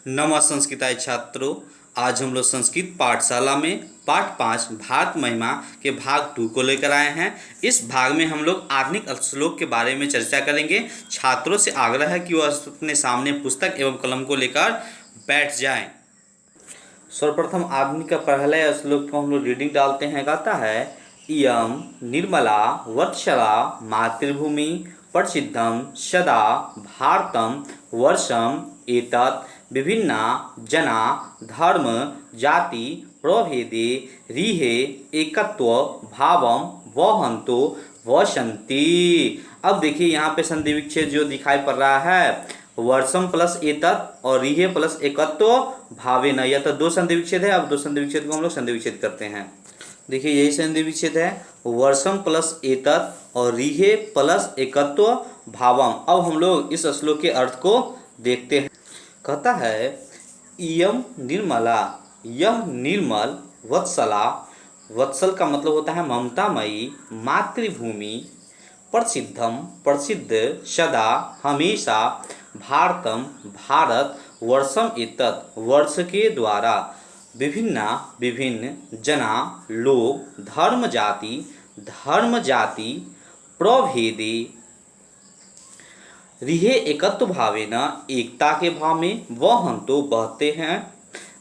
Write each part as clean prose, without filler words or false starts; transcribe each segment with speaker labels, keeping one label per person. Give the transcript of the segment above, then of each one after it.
Speaker 1: नमः संस्कृताय छात्रों, आज हम लोग संस्कृत पाठशाला में पाठ 5 भारत महिमा के भाग 2 को लेकर आए हैं। इस भाग में हम लोग आधुनिक श्लोक के बारे में चर्चा करेंगे। छात्रों से आग्रह है कि वह अपने सामने पुस्तक एवं कलम को लेकर बैठ जाएं। सर्वप्रथम आधुनिक का पहले श्लोक को हम लोग रीडिंग डालते हैं। गाता है, इयं निर्मला वत्सला मातृभूमि प्रसिद्धं सदा भारतं वर्षम् एतत् विभिन्ना जना धर्म जाति प्रभेदे रिहे एकत्व भावं वहन्तो वसन्ति। अब देखिए यहाँ पे संधि विच्छेद जो दिखाई पड़ रहा है, वर्षम प्लस एतत् और रिहे प्लस एकत्व भावेन, यह तो दो संधि विच्छेद है। अब दो संधि विच्छेद को हम लोग संधि विच्छेद करते हैं। देखिए यही संधि विच्छेद है, वर्षम प्लस एतत् और रिहे प्लस एकत्व भावम। अब हम लोग इस श्लोक के अर्थ को देखते हैं। कहता है, इयं निर्मला, यह निर्मल, वत्सला, वत्सल का मतलब होता है ममतामयी, मातृभूमि, प्रसिद्धम प्रसिद्ध, सदा हमेशा, भारतम भारत, वर्षम एतत् वर्ष के द्वारा, विभिन्ना विभिन्न, जना लोग, धर्म जाति प्रभेदे रिहे एकत्व भावे न एकता के भाव में, वहन्तो बहते हैं,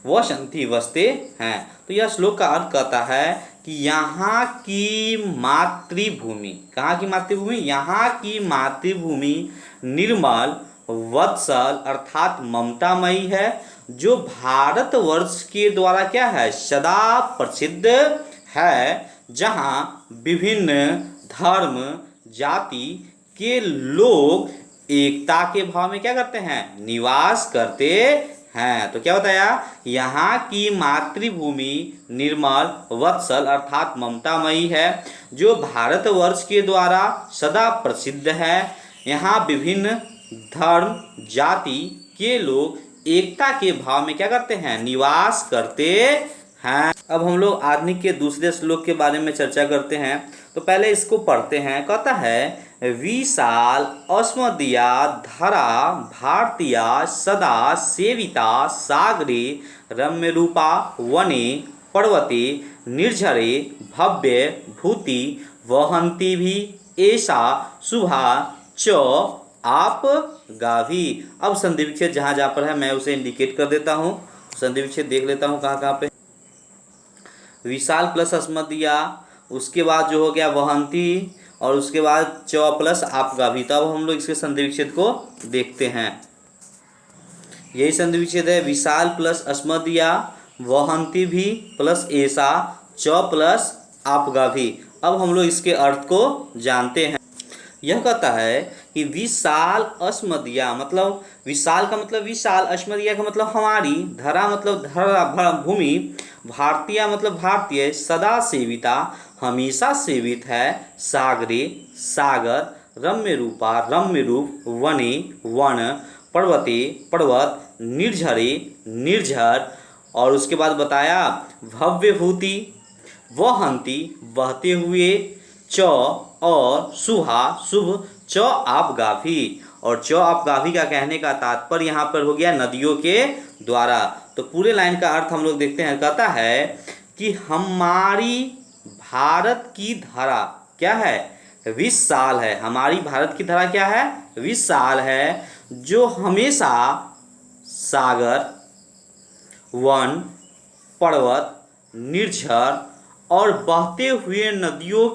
Speaker 1: वसन्ति बसते हैं। तो यह श्लोक का अर्थ कहता है कि यहाँ की मातृभूमि, कहाँ की मातृभूमि? यहाँ की मातृभूमि निर्मल, वत्सल अर्थात ममतामयी है, जो भारतवर्ष के द्वारा क्या है? सदा प्रसिद्ध है, जहाँ विभिन्न धर्म जाति के लोग एकता के भाव में क्या करते हैं? निवास करते हैं। तो क्या बताया? यहाँ की मातृभूमि निर्मल, वत्सल अर्थात ममतामयी है, जो भारतवर्ष के द्वारा सदा प्रसिद्ध है। यहाँ विभिन्न धर्म जाति के लोग एकता के भाव में क्या करते हैं? निवास करते हैं। अब हम लोग आधुनिक के दूसरे श्लोक के बारे में चर्चा करते हैं। तो पहले इसको पढ़ते हैं। कहता है, विशाल अस्मदीया धरा भारतीया सदा सेविता सागरे रम्यरूपा वने पर्वते निर्झरे भव्य भूति वहन्ति भी ऐसा शुभा च आप गाभी। अब संधि विच्छेद जहाँ पर है मैं उसे इंडिकेट कर देता हूँ। संधि विच्छेद देख लेता हूँ कहाँ पे। विशाल प्लस अस्मदीया, उसके बाद जो हो गया वहंती, और उसके बाद च प्लस आपका भी। तब हम लोग इसके संधि विच्छेद को देखते हैं। यही संधि विच्छेद है, विशाल प्लस अस्मदीया, वहंती भी प्लस ऐसा, च प्लस आपका भी। अब हम लोग इसके अर्थ को जानते हैं। यह कहता है कि विशाल अस्मदीया मतलब, विशाल का मतलब विशाल, अस्मदीया का मतलब हमारी, धरा मतलब धरा भूमि, भारतीय मतलब भारतीय, सदा सेविता हमेशा सेवित है, सागरे सागर, रम्य रूपा रम्य रूप, वने वन, पर्वते पर्वत, निर्झरे निर्झर, और उसके बाद बताया भव्य भूति, वहंती बहते हुए, च और शुभा शुभ, च आप गाभी। और च आप गाभी का कहने का तात्पर्य यहाँ पर हो गया नदियों के द्वारा। तो पूरे लाइन का अर्थ हम लोग देखते हैं। कहता है कि हमारी भारत की धरा क्या है? विशाल है। हमारी भारत की धरा क्या है? विशाल है, जो हमेशा सागर, वन, पर्वत, निर्झर और बहते हुए नदियों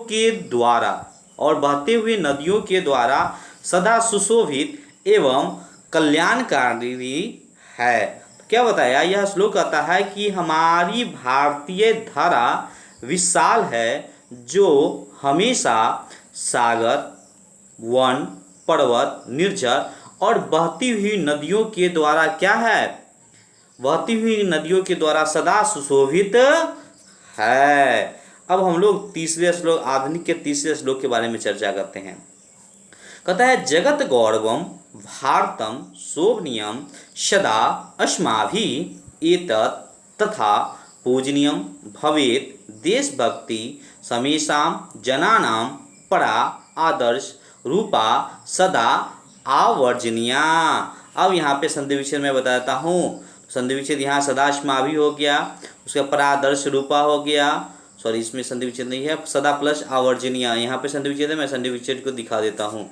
Speaker 1: के द्वारा सदा सुशोभित एवं कल्याणकारी है। तो क्या बताया? यह श्लोक कहता है कि हमारी भारतीय धरा विशाल है, जो हमेशा सागर, वन, पर्वत, निर्झर और बहती हुई नदियों के द्वारा क्या है? बहती हुई नदियों के द्वारा सदा सुशोभित है। अब हम लोग तीसरे श्लोक, आधुनिक के तीसरे श्लोक के बारे में चर्चा करते हैं। कहता है, जगत गौरवम भारतम शोभनीयम सदा अस्माभिः एतत् तथा पूजनीयम भवेत् देशभक्ति समेषां जनानां परा आदर्श रूपा सदा आवर्जनीया। अब यहाँ पे संधि विच्छेद में बताता हूँ। संधि विच्छेद यहाँ सदाश्माभि हो गया, उसका परादर्श रूपा हो गया, सॉरी इसमें संधि विच्छेद नहीं है, सदा प्लस आवर्जनीय, यहाँ पे संधि विच्छेद है, मैं संधि विच्छेद को दिखा देता हूँ।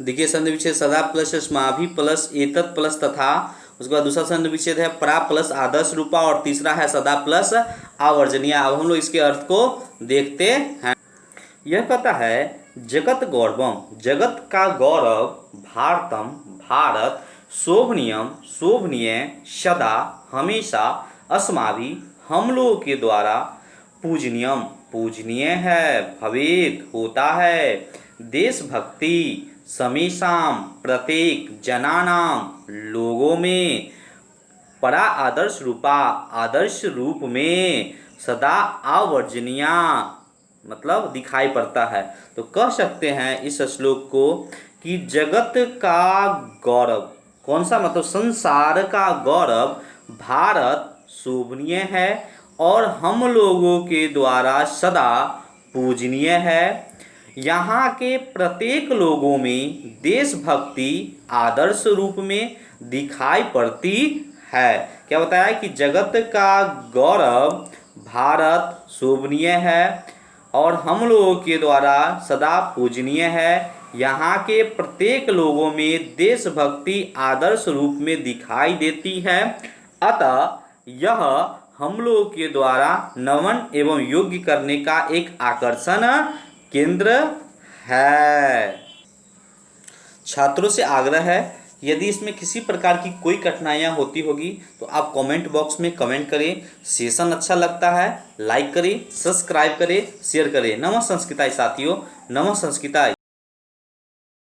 Speaker 1: देखिए संधि विच्छेद सदा प्लस स्माभि प्लस एतत् प्लस तथा, उसके बाद दूसरा संधि विच्छेद है परा प्लस आदर्श रूपा, और तीसरा है सदा प्लस आवर्जनीय। अब हम लोग इसके अर्थ को देखते हैं। यह कहता है जगत गौरवम, जगत का गौरव, भारतम भारत, शोभनीयम शोभनीय, सदा हमेशा, अस्माभि हम लोगों के द्वारा, पूजनीयम पूजनीय है, भवेद होता है, देशभक्ति समेषाम प्रत्येक, जनानाम लोगों में, परा आदर्श रूपा आदर्श रूप में, सदा आवर्जनीया मतलब दिखाई पड़ता है। तो कह सकते हैं इस श्लोक को कि जगत का गौरव, कौन सा मतलब संसार का गौरव, भारत शोभनीय है और हम लोगों के द्वारा सदा पूजनीय है। यहाँ के प्रत्येक लोगों में देशभक्ति आदर्श रूप में दिखाई पड़ती है। क्या बताया कि जगत का गौरव भारत शोभनीय है और हम लोगों के द्वारा सदा पूजनीय है। यहाँ के प्रत्येक लोगों में देशभक्ति आदर्श रूप में दिखाई देती है, अतः यह हम लोगों के द्वारा नमन एवं योग्य करने का एक आकर्षण केंद्र है। छात्रों से आग्रह है, यदि इसमें किसी प्रकार की कोई कठिनाइयाँ होती होगी तो आप कमेंट बॉक्स में कमेंट करें। सेशन अच्छा लगता है लाइक करें, सब्सक्राइब करें, शेयर करें। नमः संस्कृताय साथियों, नमः संस्कृताय।